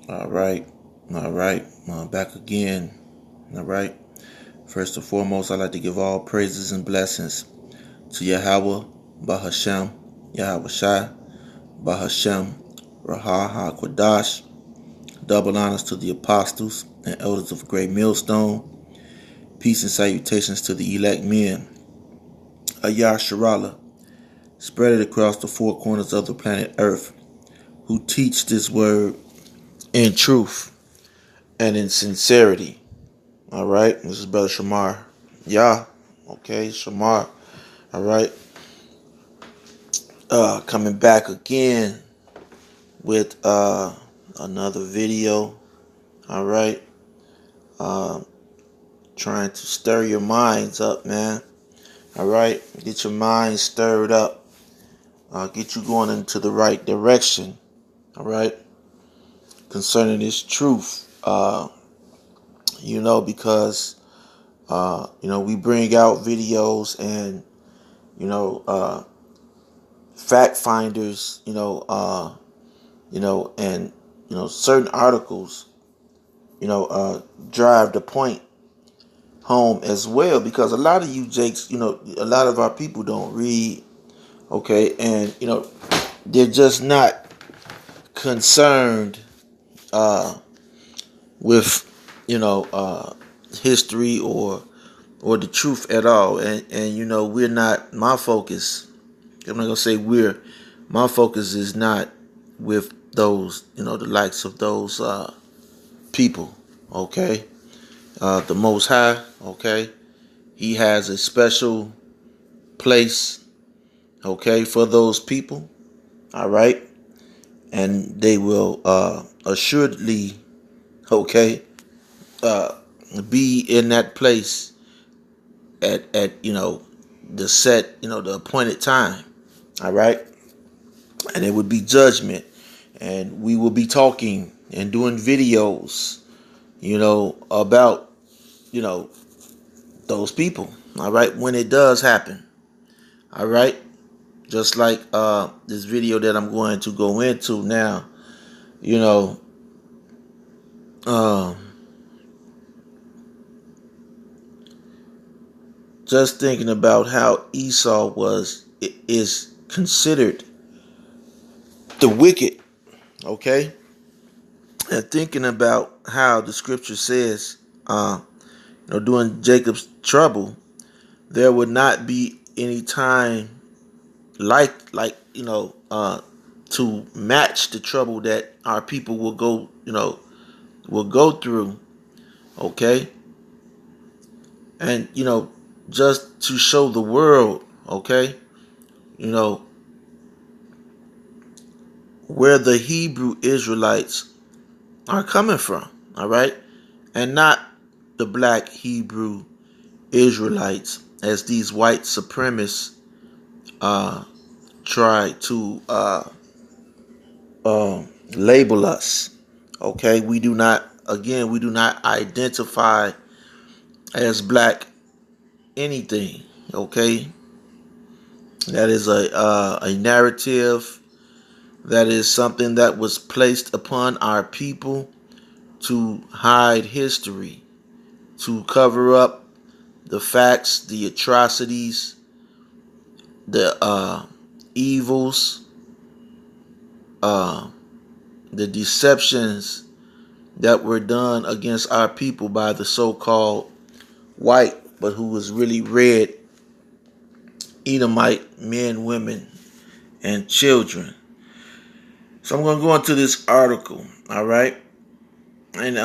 All right. All right. Back again. All right. First and foremost, I'd like to give all praises and blessings to Yahweh, Bahashem, Yahweh Shai, Bahashem, Rahah HaKodash. Double honors to the apostles and elders of Great Millstone. Peace and salutations to the elect men. Ayah Sharala, spread it across the four corners of the planet Earth, who teach this word in truth and in sincerity. All right, this is Brother Shamar. Yeah, okay, Shamar. All right, coming back again with another video. All right, uh, trying to stir your minds up, man. All right, get your minds stirred up. Get you going into the right direction. All right, concerning this truth. Because we bring out videos and fact finders, and certain articles, drive the point home as well, because a lot of you jakes, a lot of our people don't read, okay, and they're just not concerned with history or the truth at all, and we're not. My focus, I'm not gonna say we're. My focus is not with those, the likes of those people. Okay, the Most High. Okay, He has a special place. Okay, for those people. All right, and they will assuredly, okay, uh, be in that place at the set, the appointed time. All right, and it would be judgment, and we will be talking and doing videos, about those people. All right, when it does happen. All right, just like this video that I'm going to go into now. You know, um, just thinking about how Esau is considered the wicked. Okay, and thinking about how the scripture says, during Jacob's trouble, there would not be any time like to match the trouble that our people will go through. Okay, and just to show the world, okay, you know where the Hebrew Israelites are coming from. All right, and not the black Hebrew Israelites, as these white supremacists try to label us. Okay, we do not identify as black anything. Okay, that is a narrative. That is something that was placed upon our people to hide history, to cover up the facts, the atrocities, the evils, uh, the deceptions that were done against our people by the so-called white, but who was really red Edomite men, women, and children. So I'm going to go into this article, all right? And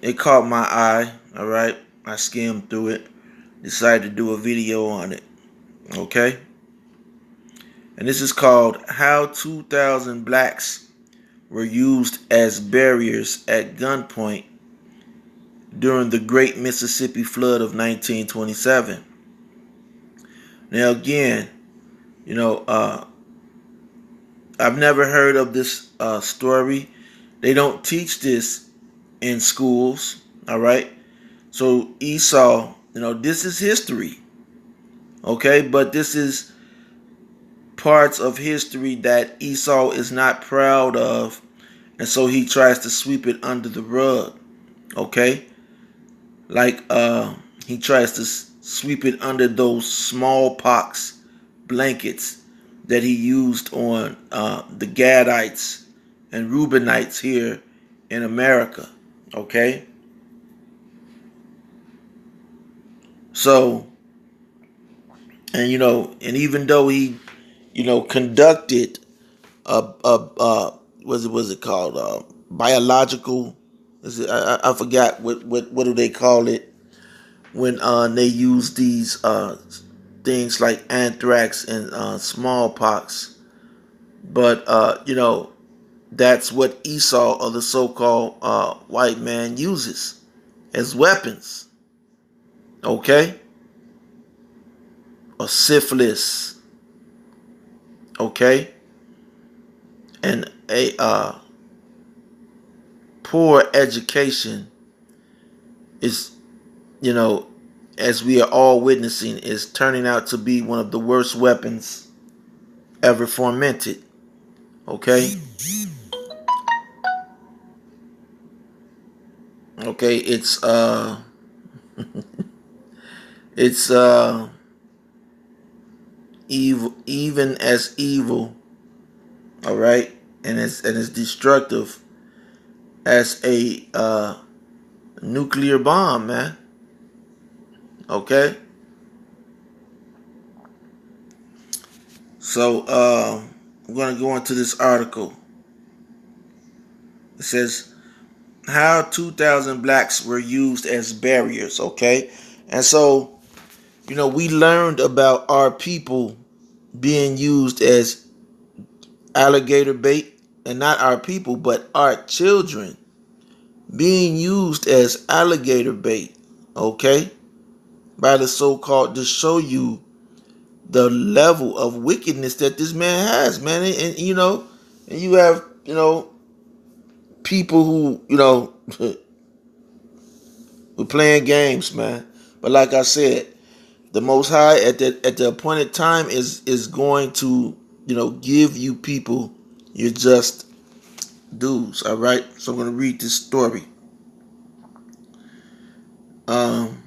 it caught my eye, all right? I skimmed through it, decided to do a video on it, okay? And this is called How 2,000 Blacks Were Used as Barriers at Gunpoint During the Great Mississippi Flood of 1927. Now again, I've never heard of this story. They don't teach this in schools, all right? So Esau, this is history, okay? But this is parts of history that Esau is not proud of And so he tries to sweep it under the rug. Okay? Like he tries to sweep it under those smallpox blankets that he used on the Gadites and Reubenites here in America. Okay? So, and and even though he, conducted was it called biological? Is it? I forgot what do they call it when they use these things like anthrax and smallpox. But that's what Esau, or the so-called white man, uses as weapons. Okay, or syphilis. Okay, and a poor education is, as we are all witnessing, is turning out to be one of the worst weapons ever fomented. Okay, okay, it's evil, even as evil. All right, and it's destructive as a nuclear bomb, man. Okay, so I'm gonna go into this article. It says how 2,000 blacks were used as barriers. Okay, and so we learned about our people being used as alligator bait, and not our people, but our children being used as alligator bait. Okay, by the so-called, to show you the level of wickedness that this man has, man. And and you have people who were playing games, man. But like I said, the Most High at the appointed time is going to give you people your just dues. All right. So I'm going to read this story. Um,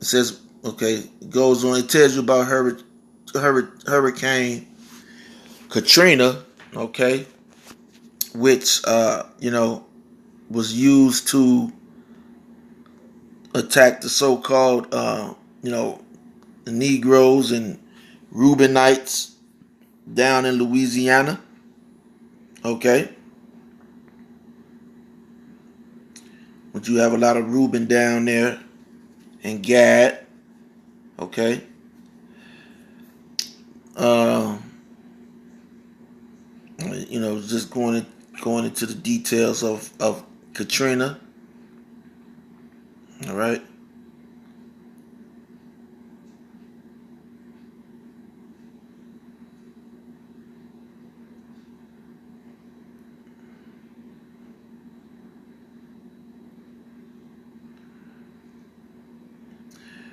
it says, okay, it goes on. It tells you about Hurricane Katrina. Okay, which was used to attack the so-called the Negroes and Reubenites down in Louisiana. Okay, but you have a lot of Reuben down there and Gad. Okay, uh, just going into the details of Katrina. All right.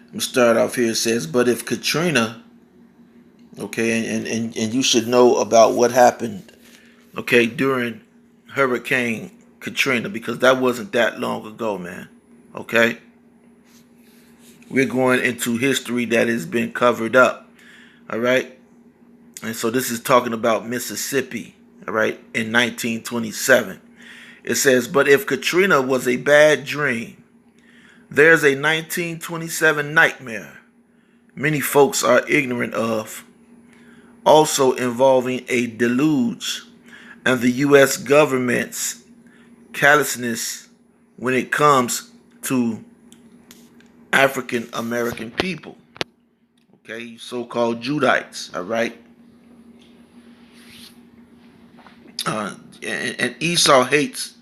I'm gonna start off here. It says, but if Katrina, okay, and you should know about what happened, okay, during Hurricane Katrina, because that wasn't that long ago, man. Okay, we're going into history that has been covered up. All right, and so this is talking about Mississippi. All right, in 1927, it says, but if Katrina was a bad dream, there's a 1927 nightmare many folks are ignorant of, also involving a deluge and the U.S. government's callousness when it comes to African American people. Okay, so-called Judites. All right, and Esau hates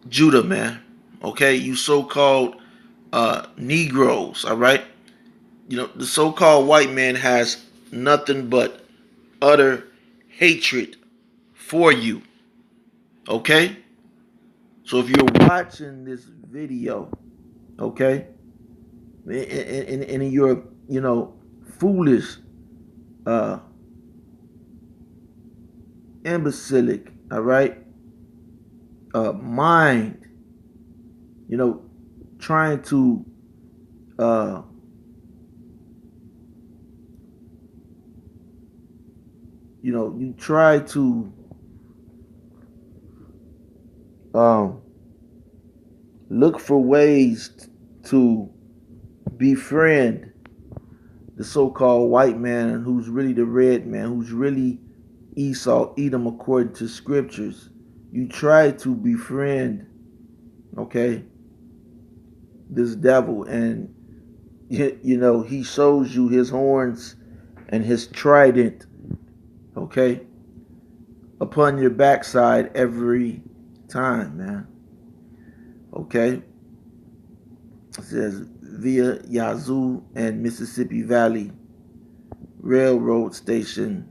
Judah, man. Okay, you so-called Negroes. All right, the so-called white man has nothing but utter hatred for you. Okay, so if you're watching this video, okay, and you're foolish, uh imbecilic, all right, mind, you know, trying to uh, you try to um, look for ways to befriend the so-called white man who's really the red man, who's really Esau, Edom, according to scriptures. You try to befriend, okay, this devil, and he shows you his horns and his trident, okay, upon your backside every time, man. Okay, it says via Yazoo and Mississippi Valley Railroad Station,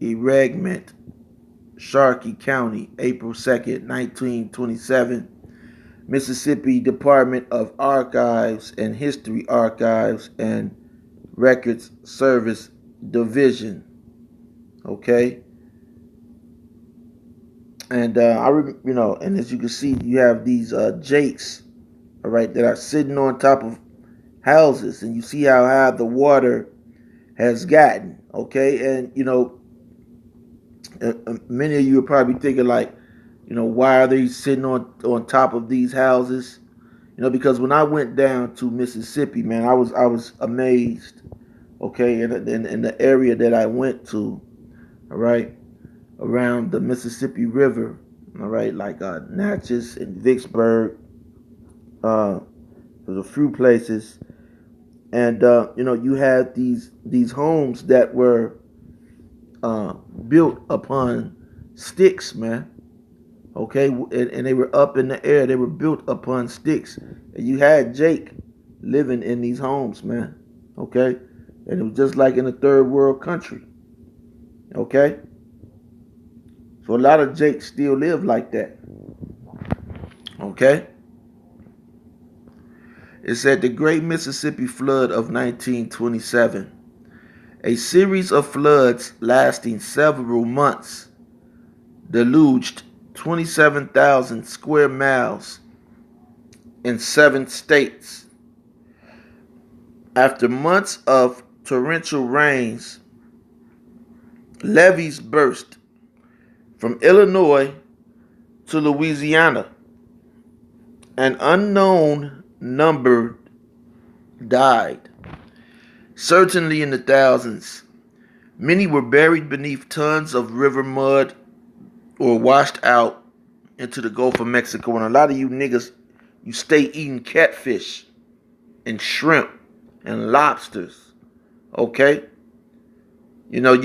Eregment, Sharkey County, April 2nd, 1927. Mississippi Department of Archives and History Archives and Records Service Division. Okay, and and as you can see, you have these jakes, all right, that are sitting on top of houses, and you see how high the water has gotten. Okay, and many of you are probably thinking like, why are they sitting on top of these houses? Because when I went down to Mississippi, man, I was amazed. Okay, in the area that I went to, all right, around the Mississippi River, all right, like Natchez and Vicksburg, there's a few places, and you had these homes that were built upon sticks, man. Okay, and they were up in the air. They were built upon sticks. And you had Jake living in these homes, man. Okay, and it was just like in a third world country. Okay, so a lot of Jakes still live like that. Okay, it said the Great Mississippi Flood of 1927, a series of floods lasting several months, deluged 27,000 square miles in 7 states. After months of torrential rains, levees burst from Illinois to Louisiana. An unknown number died, certainly in the thousands. Many were buried beneath tons of river mud or washed out into the Gulf of Mexico. And a lot of you niggas, you stay eating catfish and shrimp and lobsters, okay? You're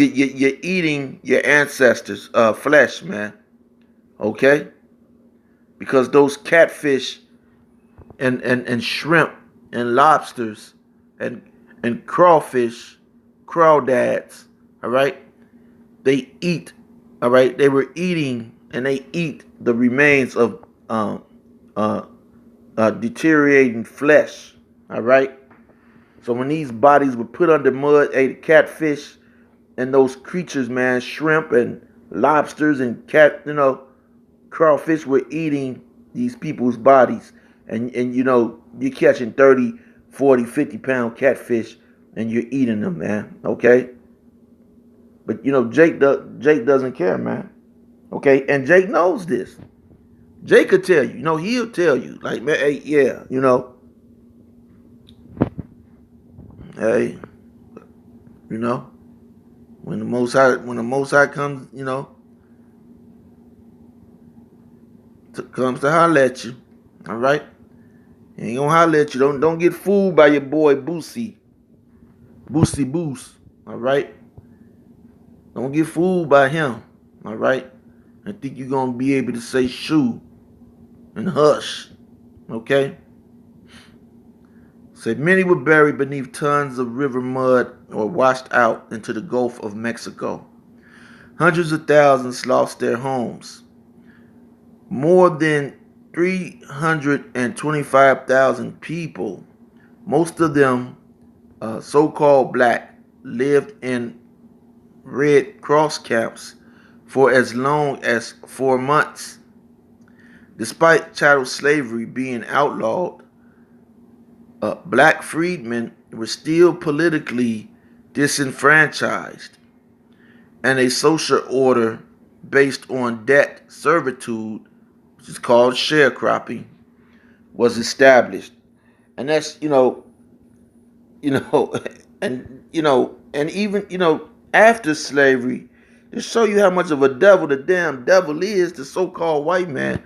eating your ancestors' flesh, man, okay? Because those catfish and shrimp and lobsters and crawfish, crawdads, all right? They eat, all right? They were eating and they eat the remains of deteriorating flesh, all right? So when these bodies were put under mud, the catfish and those creatures, man, shrimp and lobsters and crawfish were eating these people's bodies. And you're catching 30, 40, 50-pound catfish and you're eating them, man, okay? But, Jake doesn't care, man, okay? And Jake knows this. Jake could tell you, he'll tell you, like, man, hey, yeah, hey, when the Most High comes, comes to holler at you, all right? He ain't gonna holler at you. Don't get fooled by your boy Boosie Boost, all right? Don't get fooled by him, all right? I think you're gonna be able to say shoo and hush, okay? Said many were buried beneath tons of river mud or washed out into the Gulf of Mexico. Hundreds of thousands lost their homes. More than 325,000 people, most of them so-called black, lived in Red Cross camps for as long as 4 months. Despite chattel slavery being outlawed, black freedmen were still politically disenfranchised, and a social order based on debt servitude, which is called sharecropping, was established. And that's you know, and even after slavery, to show you how much of a devil the damn devil is, the so-called white man.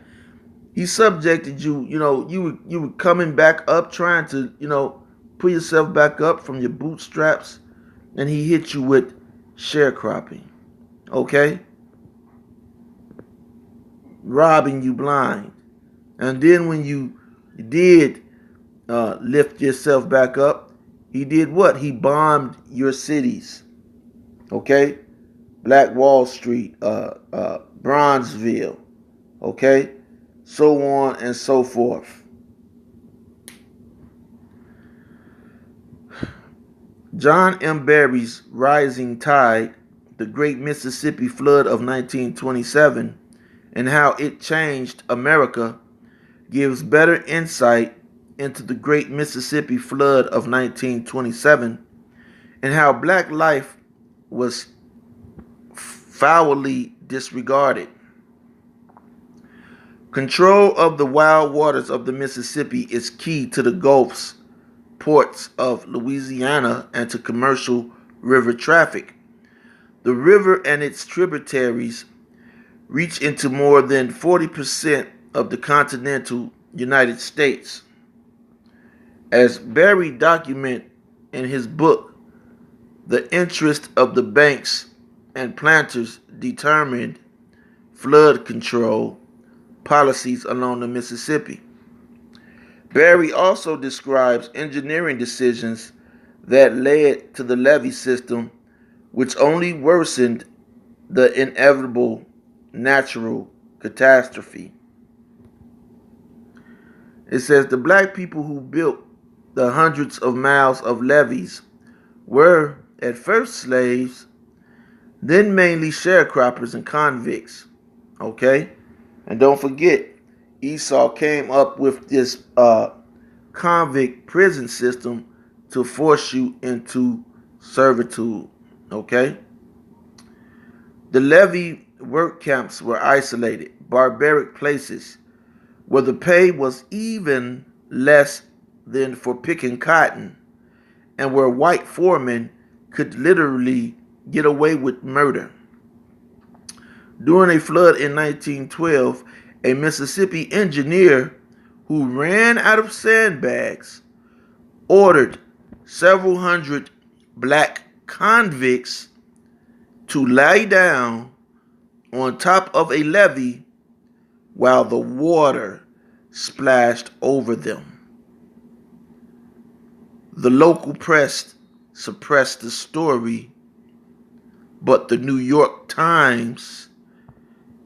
He subjected you. You were coming back up, trying to pull yourself back up from your bootstraps, and he hit you with sharecropping. Okay, robbing you blind, and then when you did lift yourself back up, he did what? He bombed your cities. Okay, Black Wall Street, Bronzeville. Okay, so on and so forth. John M. Barry's Rising Tide, the Great Mississippi Flood of 1927, and how it changed America, gives better insight into the Great Mississippi Flood of 1927 and how black life was foully disregarded. Control of the wild waters of the Mississippi is key to the Gulf's ports of Louisiana and to commercial river traffic. The river and its tributaries reach into more than 40% of the continental United States. As Barry documented in his book, the interest of the banks and planters determined flood control policies along the Mississippi. Barry also describes engineering decisions that led to the levee system, which only worsened the inevitable natural catastrophe. It says the black people who built the hundreds of miles of levees were at first slaves, then mainly sharecroppers and convicts. Okay? And don't forget, Esau came up with this convict prison system to force you into servitude. Okay? The levee work camps were isolated, barbaric places where the pay was even less than for picking cotton, and where white foremen could literally get away with murder. During a flood in 1912, a Mississippi engineer who ran out of sandbags ordered several hundred black convicts to lie down on top of a levee while the water splashed over them. The local press suppressed the story, but the New York Times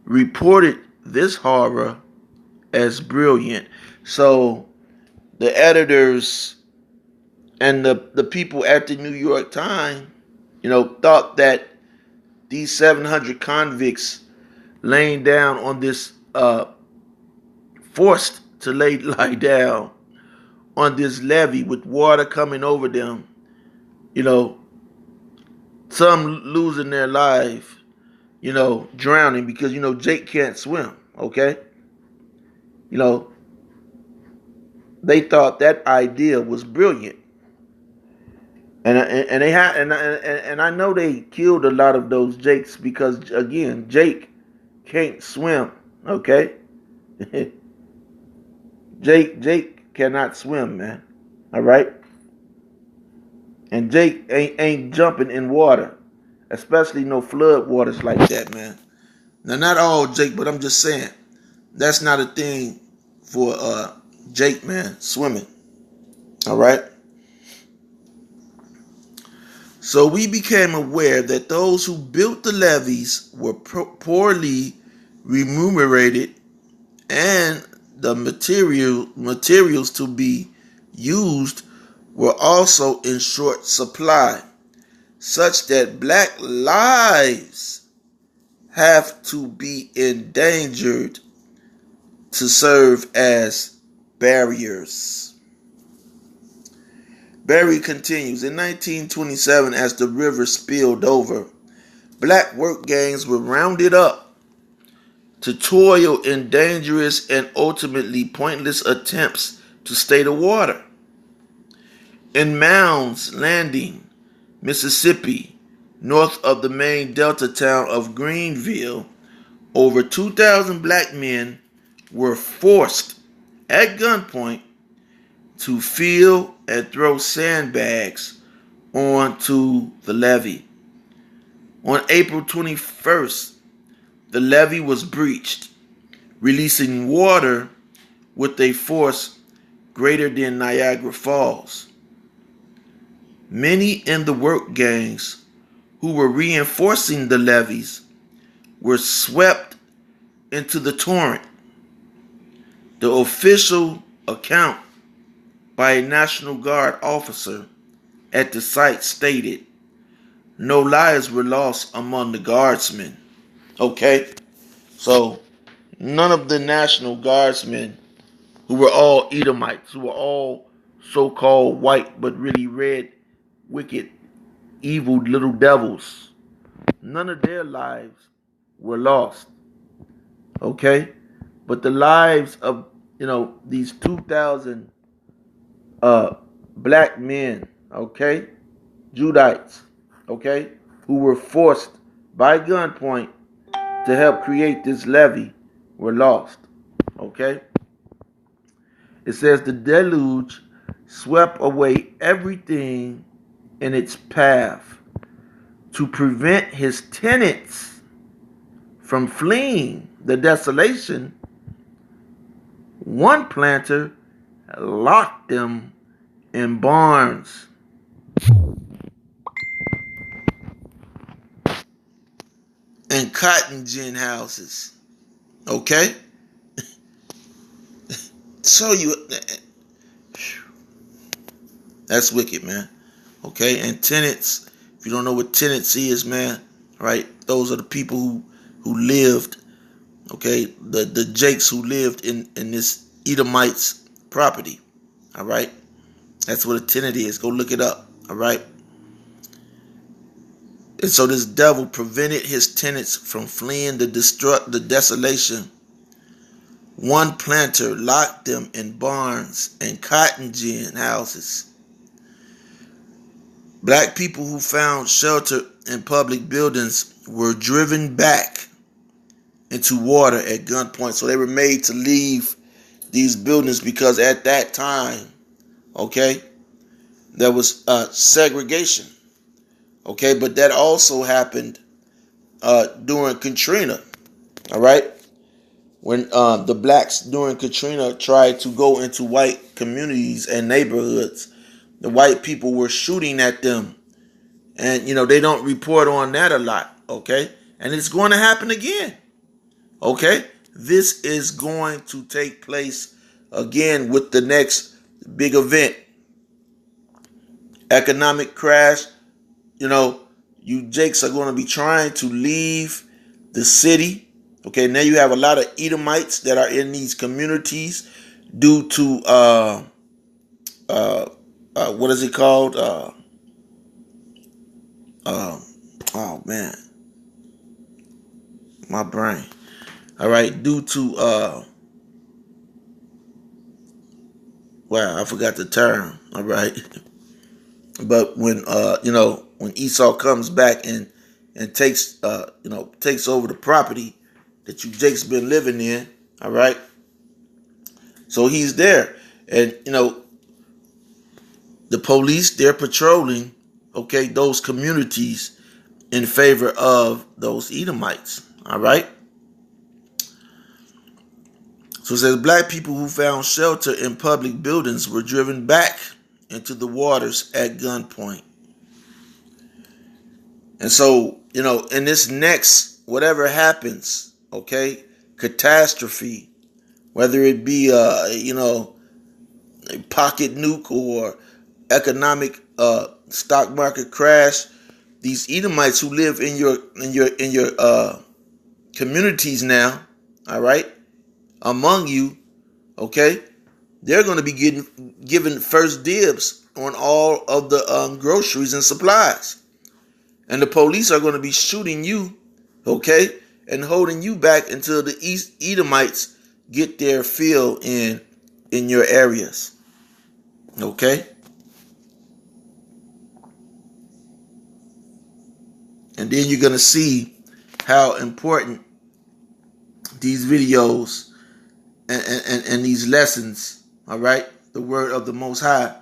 reported this horror as brilliant. So the editors and the people at the New York Times, thought that these 700 convicts laying down on this, forced to lie down on this levee with water coming over them, some losing their life, drowning because, Jake can't swim, okay? They thought that idea was brilliant. And they had and I know they killed a lot of those Jakes because again, Jake can't swim, okay? Jake cannot swim, man. All right? And Jake ain't jumping in water, especially no flood waters like that, man. Now, not all Jake, but I'm just saying that's not a thing for Jake, man, swimming. All right? So we became aware that those who built the levees were poorly remunerated, and the materials to be used were also in short supply, such that black lives have to be endangered to serve as barriers. Berry continues, in 1927, as the river spilled over, black work gangs were rounded up to toil in dangerous and ultimately pointless attempts to stay the water. In Mounds Landing, Mississippi, north of the main delta town of Greenville, over 2,000 black men were forced at gunpoint to fill and throw sandbags onto the levee. On April 21st, the levee was breached, releasing water with a force greater than Niagara Falls. Many in the work gangs who were reinforcing the levees were swept into the torrent. The official account by a National Guard officer at the site stated, no lives were lost among the guardsmen. Okay? So, none of the National Guardsmen, who were all Edomites, who were all so-called white but really red, wicked, evil little devils, none of their lives were lost. Okay? But the lives of, these 2,000 black men, okay, Judites, okay, who were forced by gunpoint to help create this levee were lost, okay. It says the deluge swept away everything in its path to prevent his tenants from fleeing the desolation. One planter locked them in barns and cotton gin houses. Okay? So that's wicked, man. Okay? And tenants, if you don't know what tenancy is, man, right? Those are the people who lived, okay? The Jakes who lived in this Edomites property. All right? That's what a tenant is. Go look it up. All right? And so this devil prevented his tenants from fleeing the desolation. One planter locked them in barns and cotton gin houses. Black people who found shelter in public buildings were driven back into water at gunpoint. So they were made to leave these buildings because at that time, okay, there was segregation. Okay, but that also happened during Katrina. All right, when the blacks during Katrina tried to go into white communities and neighborhoods, the white people were shooting at them, and they don't report on that a lot. Okay, and it's going to happen again. Okay, this is going to take place again with the next big event, economic crash. You Jakes are going to be trying to leave the city. Okay, now you have a lot of Edomites that are in these communities due to what is it called? Oh man, my brain. All right, due to wow, I forgot the term. All right, but when when Esau comes back and takes takes over the property that you Jake's been living in, all right. So he's there, and the police, they're patrolling, okay, those communities in favor of those Edomites, all right. So it says black people who found shelter in public buildings were driven back into the waters at gunpoint. And so, in this next, whatever happens, okay, catastrophe, whether it be, a pocket nuke or economic stock market crash, these Edomites who live in your communities now, all right, among you, okay, they're going to be given first dibs on all of the groceries and supplies. And the police are going to be shooting you, okay, and holding you back until the Edomites get their fill in your areas, okay? And then you're going to see how important these videos and these lessons, all right, the word of the Most High,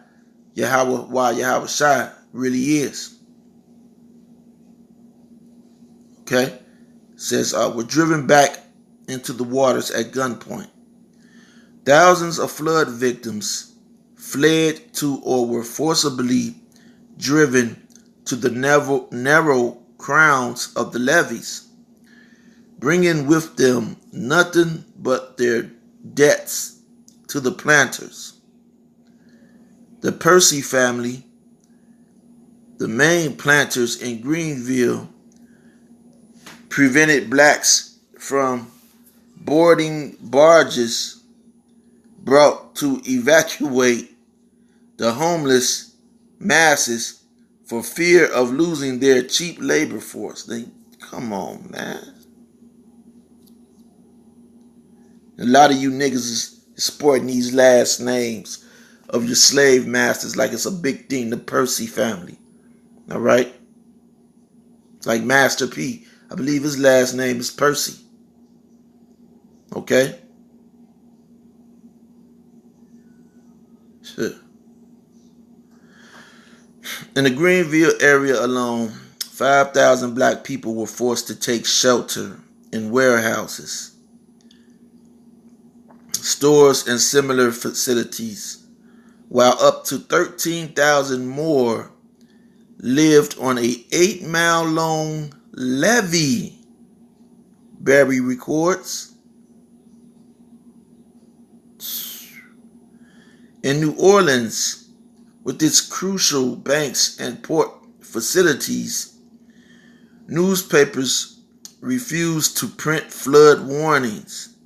Yahweh Shai, really is. Okay? It says, we're driven back into the waters at gunpoint. Thousands of flood victims fled to or were forcibly driven to the narrow crowns of the levees, bringing with them nothing but their debts to the planters. The Percy family, the main planters in Greenville, prevented blacks from boarding barges brought to evacuate the homeless masses for fear of losing their cheap labor force. Come on, man. A lot of you niggas is sporting these last names of your slave masters like it's a big thing, the Percy family. All right? Like Master P. I believe his last name is Percy. Okay? Sure. In the Greenville area alone, 5,000 black people were forced to take shelter in warehouses, stores, and similar facilities, while up to 13,000 more lived on a 8-mile long levee, Barry records. In New Orleans, with its crucial banks and port facilities, newspapers refused to print flood warnings.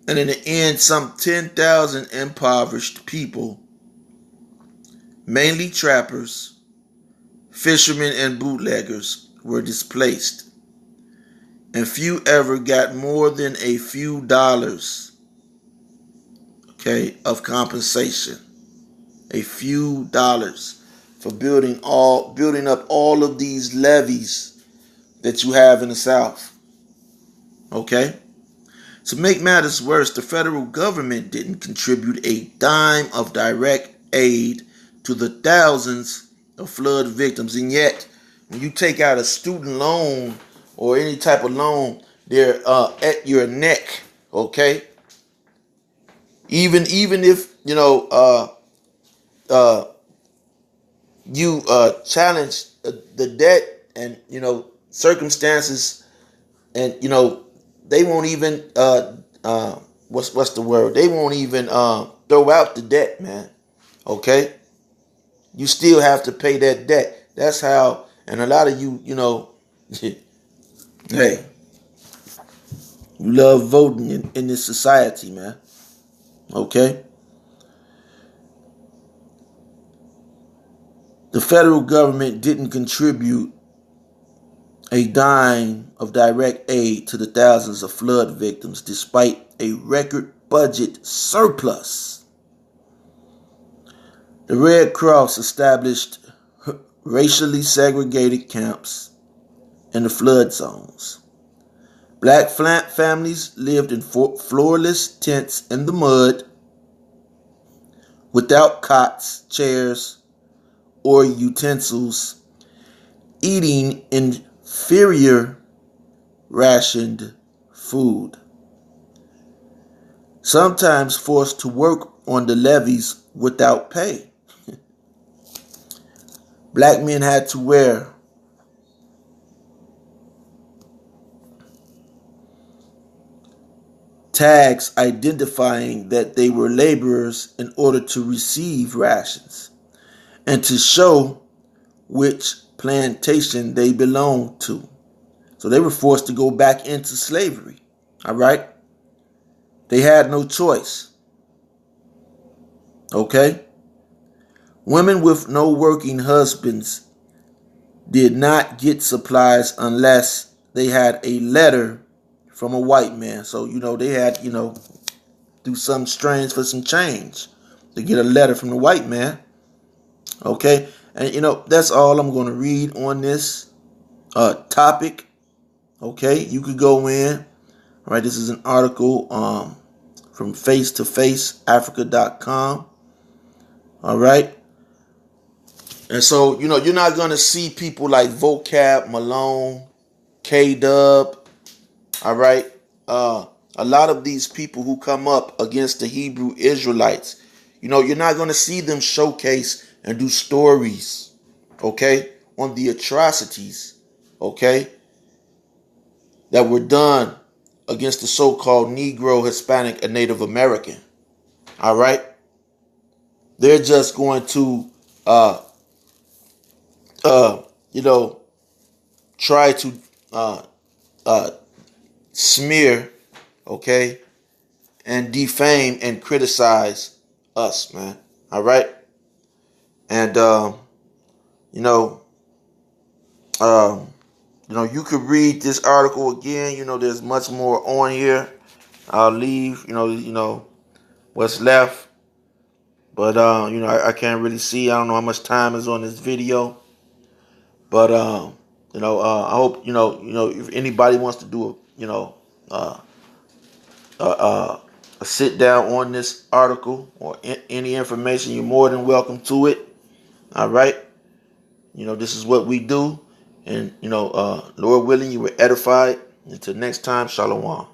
And in the end, some 10,000 impoverished people, mainly trappers, fishermen, and bootleggers, were displaced. And few ever got more than a few dollars, okay, of compensation. A few dollars for building up all of these levees that you have in the South. Okay? To make matters worse, the federal government didn't contribute a dime of direct aid to the thousands of flood victims. And yet, when you take out a student loan or any type of loan, they're at your neck. Okay? Even if, you challenge the debt and, circumstances, and, they won't even what's the word? They won't even throw out the debt, man. Okay? You still have to pay that debt. That's how, and a lot of you, hey, you love voting in this society, man. Okay? The federal government didn't contribute a dime of direct aid to the thousands of flood victims despite a record budget surplus. The Red Cross established racially segregated camps in the flood zones. Black families lived in floorless tents in the mud without cots, chairs, or utensils, eating inferior rationed food. Sometimes forced to work on the levees without pay. Black men had to wear tags identifying that they were laborers in order to receive rations and to show which plantation they belonged to. So they were forced to go back into slavery. All right? They had no choice. Okay? Women with no working husbands did not get supplies unless they had a letter from a white man. So, they had, do some strange for some change to get a letter from the white man. Okay? And, that's all I'm going to read on this topic. Okay? You could go in. All right, this is an article from face-to-faceafrica.com. All right. And so, you're not going to see people like Vocab Malone, K-Dub. All right. A lot of these people who come up against the Hebrew Israelites, you're not going to see them showcase and do stories, okay, on the atrocities, okay, that were done against the so-called Negro, Hispanic, and Native American. All right. They're just going to, try to smear, okay, and defame and criticize us, man. All right. And, you could read this article again. There's much more on here. I'll leave, what's left. But, I can't really see. I don't know how much time is on this video. But, I hope, if anybody wants to do a sit down on this article or any information, you're more than welcome to it. All right. This is what we do. And, Lord willing, you were edified. Until next time, Shalom.